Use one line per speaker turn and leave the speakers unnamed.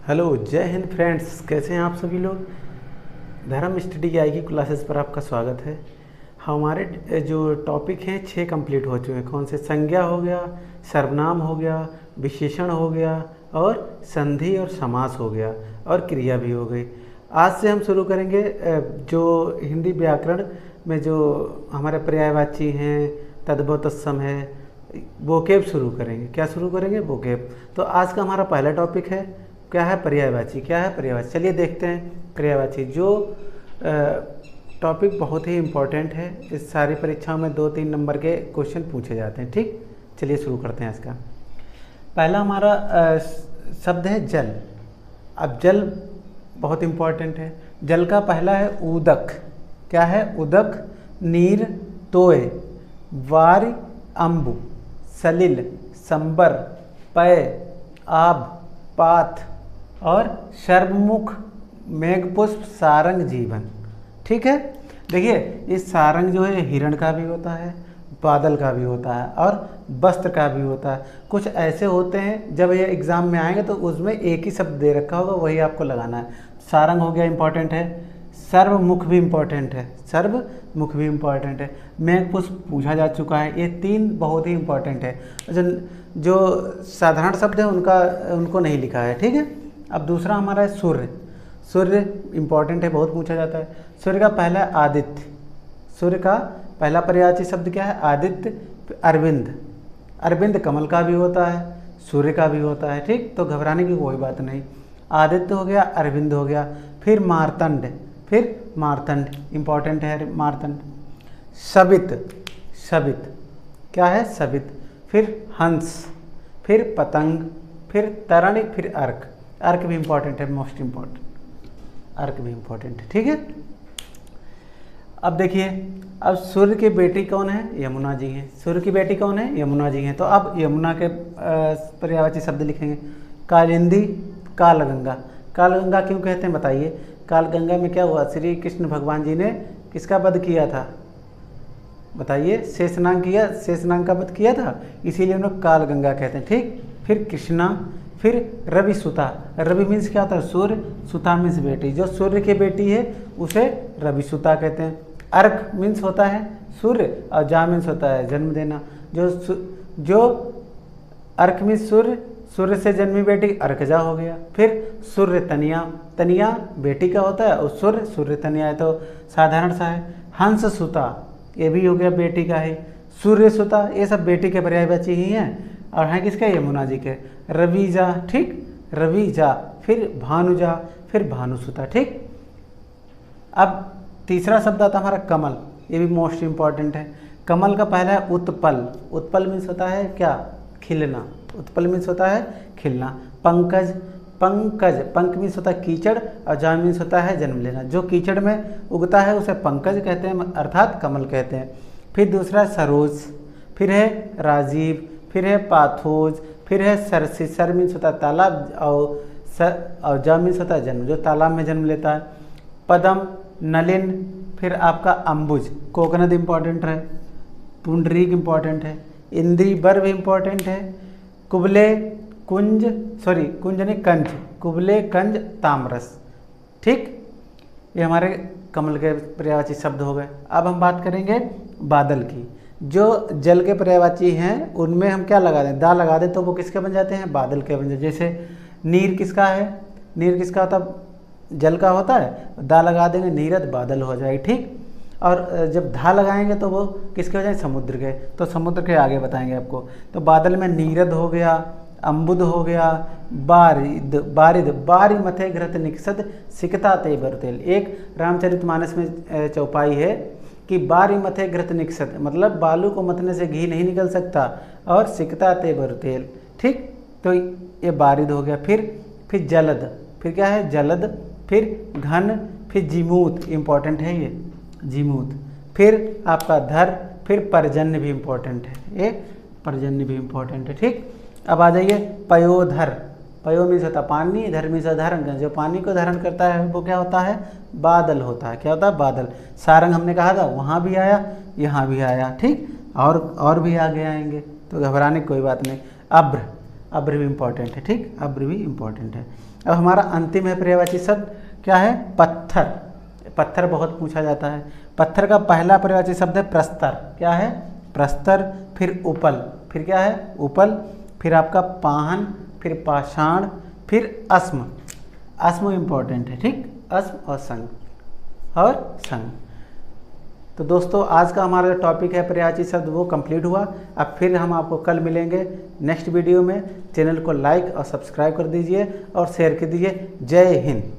Hello, जय Hind friends. कैसे हैं आप सभी लोग। धर्म स्टडी आई की क्लासेस पर आपका स्वागत है। हमारे जो टॉपिक हैं 6 कंप्लीट हो चुके हैं। कौन से? संज्ञा हो गया, सर्वनाम हो गया, विशेषण हो गया और संधि और समास हो गया और क्रिया भी हो गई। आज से हम शुरू करेंगे जो हिंदी व्याकरण में जो हमारे पर्यायवाची हैं, तद्भव तत्सम है, वोकेब शुरू करेंगे। क्या शुरू करेंगे? वोकेब। तो आज का हमारा पहला टॉपिक है, क्या है? पर्यायवाची। क्या है? पर्यायवाची। चलिए देखते हैं पर्यायवाची। जो टॉपिक बहुत ही इम्पोर्टेंट है, इस सारी परीक्षाओं में 2-3 नंबर के क्वेश्चन पूछे जाते हैं। ठीक, चलिए शुरू करते हैं इसका। पहला हमारा शब्द है जल। अब जल बहुत इम्पोर्टेंट है। जल का पहला है उदक। क्या है? उदक, नीर, तोय, वारि, अम्बु, सलिल, संबर, पय, आब, पाथ और सर्वमुख, मेघपुष्प, सारंग, जीवन। ठीक है। देखिए, इस सारंग जो है हिरण का भी होता है, बादल का भी होता है और वस्त्र का भी होता है। कुछ ऐसे होते हैं जब ये एग्जाम में आएंगे तो उसमें एक ही शब्द दे रखा होगा, वही आपको लगाना है। सारंग हो गया, इंपॉर्टेंट है। सर्वमुख भी इम्पॉर्टेंट है, सर्वमुख भी इम्पॉर्टेंट है। मेघपुष्प पूछा जा चुका है। ये 3 बहुत ही इम्पॉर्टेंट है। जो साधारण शब्द है उनको नहीं लिखा है। ठीक है। अब दूसरा हमारा है सूर्य। सूर्य इम्पॉर्टेंट है, बहुत पूछा जाता है। सूर्य का पहला आदित्य। सूर्य का पहला पर्यायवाची शब्द क्या है? आदित्य। अरविंद। अरविंद कमल का भी होता है, सूर्य का भी होता है। ठीक, तो घबराने की कोई बात नहीं। आदित्य हो गया, अरविंद हो गया। फिर मार्तंड। फिर मार्तंड इम्पॉर्टेंट है, मार्तंड। सबित। सबित क्या है? सबित। फिर हंस, फिर पतंग, फिर तरण, फिर अर्क। अर्क भी इम्पॉर्टेंट है, मोस्ट इम्पॉर्टेंट। अर्क भी इम्पॉर्टेंट है। ठीक है। अब देखिए, अब सूर्य की बेटी कौन है? यमुना जी हैं। सूर्य की बेटी कौन है? यमुना जी हैं। तो अब यमुना के पर्यायवाची शब्द लिखेंगे। कालिंदी, कालगंगा। कालगंगा क्यों कहते हैं बताइए? कालगंगा में क्या हुआ? श्री कृष्ण भगवान जी ने किसका वध किया था बताइए? शेषनाग किया, शेषनाग का वध किया था, इसीलिए उन्हें कालगंगा कहते हैं। ठीक। फिर कृष्णा, फिर रवि सुता। रवि मीन्स क्या होता है? सूर्य। सुता मीन्स बेटी। जो सूर्य की बेटी है उसे रवि सुता कहते हैं। अर्क मीन्स होता है सूर्य और जा मीन्स होता है जन्म देना। जो अर्क मीन्स सूर्य, सूर्य से जन्मी बेटी अर्कजा हो गया। फिर सूर्य तनिया। तनिया बेटी का होता है और सूर्य सूर्य तनिया है, तो साधारण सा है। हंस सुता, ये भी हो गया बेटी का है। सूर्य सुता, ये सब बेटी के पर्यायवाची ही हैं और हैं किसके? यमुना जी के। रविजा। ठीक, रविजा। फिर भानुजा, फिर भानुसुता। ठीक। अब तीसरा शब्द आता हमारा कमल। ये भी मोस्ट इम्पॉर्टेंट है। कमल का पहला है उत्पल। उत्पल मीन्स होता है क्या? खिलना। उत्पल मीन्स होता है खिलना। पंकज। पंकज, पंक मीन्स होता है कीचड़ और जा मीन्स होता है जन्म लेना। जो कीचड़ में उगता है उसे पंकज कहते हैं, अर्थात कमल कहते हैं। फिर दूसरा सरोज, फिर है राजीव, फिर है पाथोज, फिर है सरसी। सर मीन्स होता है तालाब और जा मीन्स होता है जन्म, जो तालाब में जन्म लेता है। पदम, नलिन, फिर आपका अम्बुज, कोकोनट इम्पॉर्टेंट है। पुंडरीक इम्पॉर्टेंट है। इंद्री बर भी इम्पॉर्टेंट है। कुबले, कुंज, सॉरी कुंज नहीं, कंज। कुबले, कंज, तामरस। ठीक, ये हमारे कमल के पर्यायवाची शब्द हो गए। अब हम बात करेंगे बादल की। जो जल के पर्यायवाची हैं उनमें हम क्या लगा दें? दा लगा दें तो वो किसके बन जाते हैं? बादल के बन जाते। जैसे नीर किसका है? नीर किसका होता है? जल का होता है। दा लगा देंगे, नीरद, बादल हो जाएगी। ठीक। और जब धा लगाएंगे तो वो किसके हो जाए? समुद्र के। तो समुद्र के आगे बताएंगे आपको। तो बादल में नीरद हो गया, अम्बुद हो गया, बारिद। बारिद, बारी मथे घृत निकसद सिकता ते बरुतेल। एक रामचरितमानस में चौपाई है कि बारी मथे घृत निकसद, मतलब बालू को मतने से घी नहीं निकल सकता, और सिकता ते बरुतेल। ठीक, तो ये बारिद हो गया। फिर जलद, फिर क्या है? जलद। फिर घन, फिर जीमूत, इम्पॉर्टेंट है ये, जीमूत। फिर आपका धर, फिर पर्जन्य भी इम्पॉर्टेंट है, ये पर्जन्य भी इम्पॉर्टेंट है। ठीक। अब आ जाइए पयोधर। पयो मीन्स होता है पानी, धर मीन्स धारण करना। जो पानी को धारण करता है वो क्या होता है? बादल होता है। क्या होता है? बादल। सारंग हमने कहा था, वहाँ भी आया, यहाँ भी आया। ठीक, और भी आगे आएंगे, तो घबराने की कोई बात नहीं। अभ्र। अब्र भी इम्पॉर्टेंट है, ठीक, अब्र भी इम्पॉर्टेंट है। अब हमारा अंतिम है पर्यायवाची शब्द, क्या है, पत्थर। पत्थर बहुत पूछा जाता है। पत्थर का पहला पर्यायवाची शब्द है प्रस्तर, क्या है, प्रस्तर, फिर उपल, फिर क्या है, उपल, फिर आपका पाहन, फिर पाषाण, फिर अस्म। अस्म इम्पॉर्टेंट है, ठीक, अस्म और संग और संग। तो दोस्तों आज का हमारा जो टॉपिक है पर्यायवाची शब्द वो कंप्लीट हुआ। अब फिर हम आपको कल मिलेंगे नेक्स्ट वीडियो में। चैनल को लाइक और सब्सक्राइब कर दीजिए और शेयर कर दीजिए। जय हिंद।